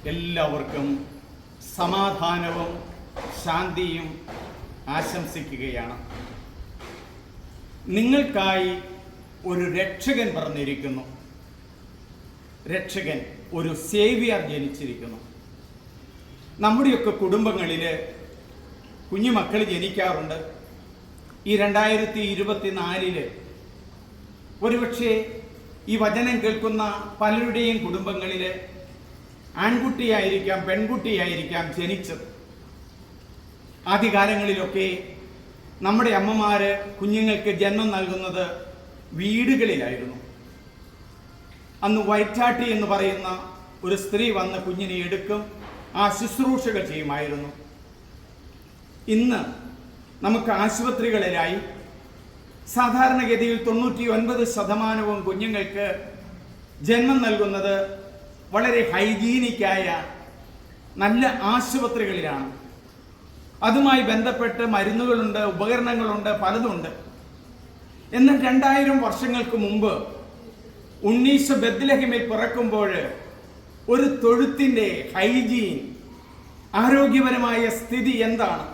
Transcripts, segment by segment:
എല്ലാവർക്കും സമാധാനവും ശാന്തിയും ആശംസിക്കുകയാണ്. നിങ്ങൾക്കായി ഒരു രക്ഷകൻ പറഞ്ഞിരിക്കുന്നു. രക്ഷകൻ, ഒരു സേവിയർ ജനിച്ചിരിക്കുന്നു. നമ്മുടെയൊക്കെ കുടുംബങ്ങളിൽ കുഞ്ഞുമക്കൾ ജനിക്കാറുണ്ട്. ഈ 2024 ഒരുപക്ഷെ ഈ വചനം കേൾക്കുന്ന പലരുടെയും കുടുംബങ്ങളിൽ ആൺകുട്ടിയായിരിക്കാം പെൺകുട്ടിയായിരിക്കാം ജനിച്ചത്. ആദ്യകാലങ്ങളിലൊക്കെ നമ്മുടെ അമ്മമാര് കുഞ്ഞുങ്ങൾക്ക് ജന്മം നൽകുന്നത് വീടുകളിലായിരുന്നു. അന്ന് വയറ്റാട്ടി എന്ന് പറയുന്ന ഒരു സ്ത്രീ വന്ന് കുഞ്ഞിനെ എടുക്കും, ആ ശുശ്രൂഷകൾ ചെയ്യുമായിരുന്നു. ഇന്ന് നമുക്ക് ആശുപത്രികളിലായി സാധാരണഗതിയിൽ 99% കുഞ്ഞുങ്ങൾക്ക് ജന്മം നൽകുന്നത് വളരെ ഹൈജീനിക്കായ നല്ല ആശുപത്രികളിലാണ്. അതുമായി ബന്ധപ്പെട്ട് മരുന്നുകളുണ്ട്, ഉപകരണങ്ങളുണ്ട്, പലതുണ്ട്. എന്നാൽ 2000 വർഷങ്ങൾക്ക് മുമ്പ് ഉണ്ണീശോ ബെത്ലഹേമിൽ പിറക്കുമ്പോൾ ഒരു തൊഴുത്തിൻ്റെ ഹൈജീൻ, ആരോഗ്യപരമായ സ്ഥിതി എന്താണ്?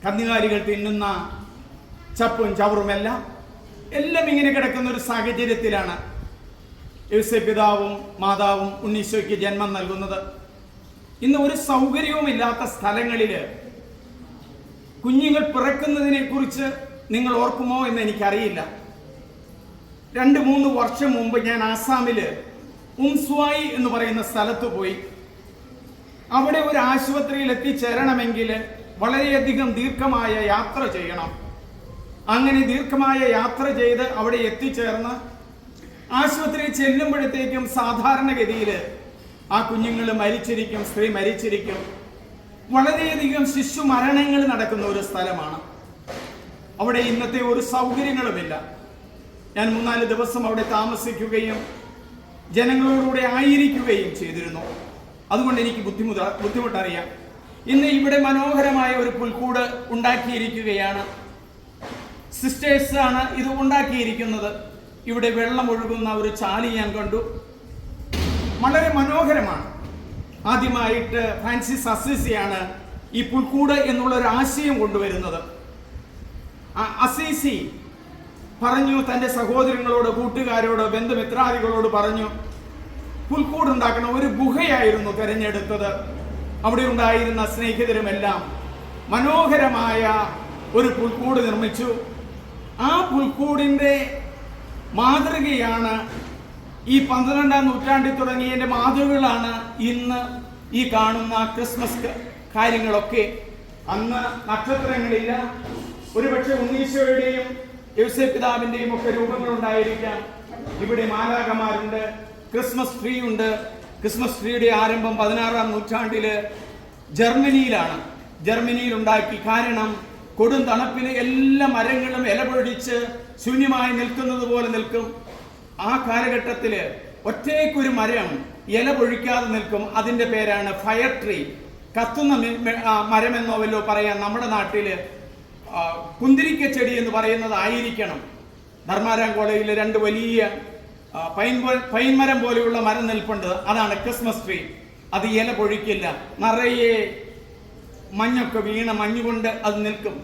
കന്നുകാലികൾ തിന്നുന്ന ചപ്പും ചവറുമെല്ലാം ഇങ്ങനെ കിടക്കുന്ന ഒരു സാഹചര്യത്തിലാണ് യോസേപ്പ് പിതാവും മാതാവും ഉണ്ണീശോയ്ക്ക് ജന്മം നൽകുന്നത്. ഇന്ന് ഒരു സൗകര്യവുമില്ലാത്ത സ്ഥലങ്ങളിൽ കുഞ്ഞുങ്ങൾ പിറക്കുന്നതിനെ കുറിച്ച് നിങ്ങൾ ഓർക്കുമോ എന്ന് എനിക്കറിയില്ല. 2-3 വർഷം മുമ്പ് ഞാൻ ആസാമില് ഉംസ്വായി എന്ന് പറയുന്ന സ്ഥലത്ത് പോയി. അവിടെ ഒരു ആശുപത്രിയിൽ എത്തിച്ചേരണമെങ്കിൽ വളരെയധികം ദീർഘമായ യാത്ര ചെയ്യണം. അങ്ങനെ ദീർഘമായ യാത്ര ചെയ്ത് അവിടെ എത്തിച്ചേർന്ന് ആശുപത്രിയിൽ ചെല്ലുമ്പോഴത്തേക്കും സാധാരണഗതിയിൽ ആ കുഞ്ഞുങ്ങൾ മരിച്ചിരിക്കും, സ്ത്രീ മരിച്ചിരിക്കും. വളരെയധികം ശിശു മരണങ്ങൾ നടക്കുന്ന ഒരു സ്ഥലമാണ്. അവിടെ ഇന്നത്തെ ഒരു സൗകര്യങ്ങളുമില്ല. ഞാൻ 3-4 ദിവസം അവിടെ താമസിക്കുകയും ജനങ്ങളോടുകൂടെ ആയിരിക്കുകയും ചെയ്തിരുന്നു. അതുകൊണ്ട് എനിക്ക് ബുദ്ധിമുട്ടറിയാം. ഇന്ന് ഇവിടെ മനോഹരമായ ഒരു പുൽക്കൂട് ഉണ്ടാക്കിയിരിക്കുകയാണ്. സിസ്റ്റേഴ്സ് ആണ് ഇത് ഉണ്ടാക്കിയിരിക്കുന്നത്. ഇവിടെ വെള്ളം ഒഴുകുന്ന ഒരു ചാലി ഞാൻ കണ്ടു. വളരെ മനോഹരമാണ്. ആദ്യമായിട്ട് ഫ്രാൻസിസ് അസീസിയാണ് ഈ പുൽക്കൂട് എന്നുള്ള ഒരു ആശയം കൊണ്ടുവരുന്നത്. അസീസി പറഞ്ഞു, തൻ്റെ സഹോദരങ്ങളോട്, കൂട്ടുകാരോട്, ബന്ധുമിത്രാദികളോട് പറഞ്ഞു, പുൽക്കൂടുണ്ടാക്കണം. ഒരു ഗുഹയായിരുന്നു തിരഞ്ഞെടുത്തത്. അവിടെ ഉണ്ടായിരുന്ന സ്നേഹിതരുമെല്ലാം മനോഹരമായ ഒരു പുൽക്കൂട് നിർമ്മിച്ചു. ആ പുൽക്കൂടിൻ്റെ മാതൃകയാണ് ഈ 12-ാം നൂറ്റാണ്ടിൽ തുടങ്ങിയതിൻ്റെ മാതൃകകളാണ് ഇന്ന് ഈ കാണുന്ന ക്രിസ്മസ് കാര്യങ്ങളൊക്കെ. അന്ന് നക്ഷത്രങ്ങളില്ല. ഒരുപക്ഷെ ഉണ്ണീശോയുടെയും യോസേപ്പ് പിതാവിൻ്റെയും ഒക്കെ രൂപങ്ങളുണ്ടായിരിക്കാം. ഇവിടെ മാലാഖമാരുണ്ട്, ക്രിസ്മസ് ട്രീ ഉണ്ട്. ക്രിസ്മസ് ട്രീയുടെ ആരംഭം 16-ാം നൂറ്റാണ്ടില് ജർമ്മനിയിലാണ്. ജർമ്മനിയിൽ ഉണ്ടാക്കി. കാരണം കൊടും തണുപ്പിന് എല്ലാ മരങ്ങളും ഇലപൊഴിച്ച് ശൂന്യമായി നിൽക്കുന്നത് പോലെ നിൽക്കും. ആ കാലഘട്ടത്തിൽ ഒറ്റയ്ക്കൊരു മരം ഇല പൊഴിക്കാതെ നിൽക്കും. അതിൻ്റെ പേരാണ് ഫയർ ട്രീ. കത്തുന്ന മരമെന്നോ വല്ലോ പറയാം. നമ്മുടെ നാട്ടില് കുന്തിരിക്ക ചെടി എന്ന് പറയുന്നതായിരിക്കണം. ധർമാരാം കോളേജിൽ 2 വലിയ പൈൻമരം പോലെയുള്ള മരം നിൽപ്പുണ്ട്. അതാണ് ക്രിസ്മസ് ട്രീ. അത് ഇല പൊഴിക്കില്ല. നിറയെ മഞ്ഞൊക്കെ വീണ മഞ്ഞുകൊണ്ട് അത് നിൽക്കും.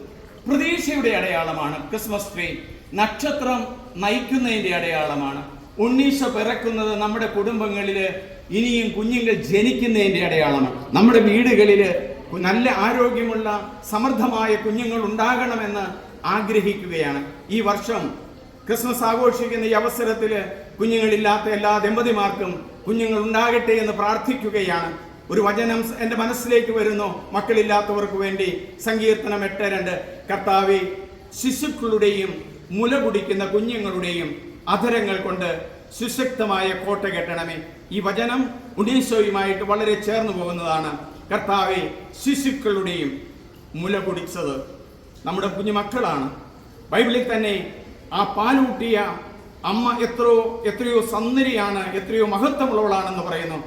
പ്രതീക്ഷയുടെ അടയാളമാണ് ക്രിസ്മസ് ട്രീ. നക്ഷത്രം നയിക്കുന്നതിൻ്റെ അടയാളമാണ്. ഉണ്ണീശോ പിറക്കുന്നത് നമ്മുടെ കുടുംബങ്ങളിൽ ഇനിയും കുഞ്ഞുങ്ങൾ ജനിക്കുന്നതിൻ്റെ അടയാളമാണ്. നമ്മുടെ വീടുകളിൽ നല്ല ആരോഗ്യമുള്ള സമൃദ്ധമായ കുഞ്ഞുങ്ങൾ ഉണ്ടാകണമെന്ന് ആഗ്രഹിക്കുകയാണ്. ഈ വർഷം ക്രിസ്മസ് ആഘോഷിക്കുന്ന ഈ അവസരത്തിൽ കുഞ്ഞുങ്ങളില്ലാത്ത എല്ലാ ദമ്പതിമാർക്കും കുഞ്ഞുങ്ങൾ ഉണ്ടാകട്ടെ എന്ന് പ്രാർത്ഥിക്കുകയാണ്. ഒരു വചനം എൻ്റെ മനസ്സിലേക്ക് വരുന്നു, മക്കളില്ലാത്തവർക്ക് വേണ്ടി. സങ്കീർത്തനം 8:2. കർത്താവേ, ശിശുക്കളുടെയും മുല കുടിക്കുന്ന കുഞ്ഞുങ്ങളുടെയും അധരങ്ങൾ കൊണ്ട് സുശക്തമായ കോട്ട കെട്ടണമേ. ഈ വചനം ഉണ്ണീശോയുമായിട്ട് വളരെ ചേർന്ന് പോകുന്നതാണ്. കർത്താവേ, ശിശുക്കളുടെയും മുല കുടിച്ചത് നമ്മുടെ കുഞ്ഞുമക്കളാണ്. ബൈബിളിൽ തന്നെ ആ പാലൂട്ടിയ അമ്മ എത്രയോ സൗന്ദര്യമാണ്, എത്രയോ മഹത്വമുള്ളവളാണെന്ന് പറയുന്നു.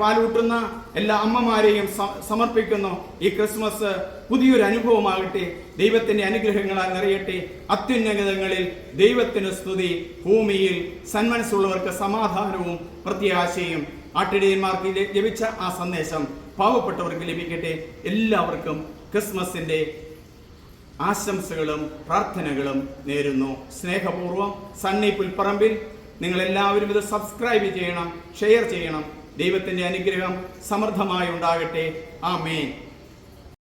പാലൂട്ടുന്ന എല്ലാ അമ്മമാരെയും സമർപ്പിക്കുന്നു. ഈ ക്രിസ്മസ് പുതിയൊരു അനുഭവമാകട്ടെ. ദൈവത്തിന്റെ അനുഗ്രഹങ്ങളാൽ നിറയട്ടെ. അത്യുന്നതങ്ങളിൽ ദൈവത്തിന് സ്തുതി, ഭൂമിയിൽ സന്മനസ്സുള്ളവർക്ക് സമാധാനവും പ്രത്യാശയും. ആട്ടിടയന്മാർക്ക് ലഭിച്ച ആ സന്ദേശം പാവപ്പെട്ടവർക്ക് ലഭിക്കട്ടെ. എല്ലാവർക്കും ക്രിസ്മസിന്റെ ആശംസകളും പ്രാർത്ഥനകളും നേരുന്നു. സ്നേഹപൂർവ്വം സണ്ണി പുൽപ്പറമ്പിൽ. നിങ്ങളെല്ലാവരും ഇത് സബ്സ്ക്രൈബ് ചെയ്യണം, ഷെയർ ചെയ്യണം. ദൈവത്തിന്റെ അനുഗ്രഹം സമൃദ്ധമായി ഉണ്ടാകട്ടെ. ആമേൻ.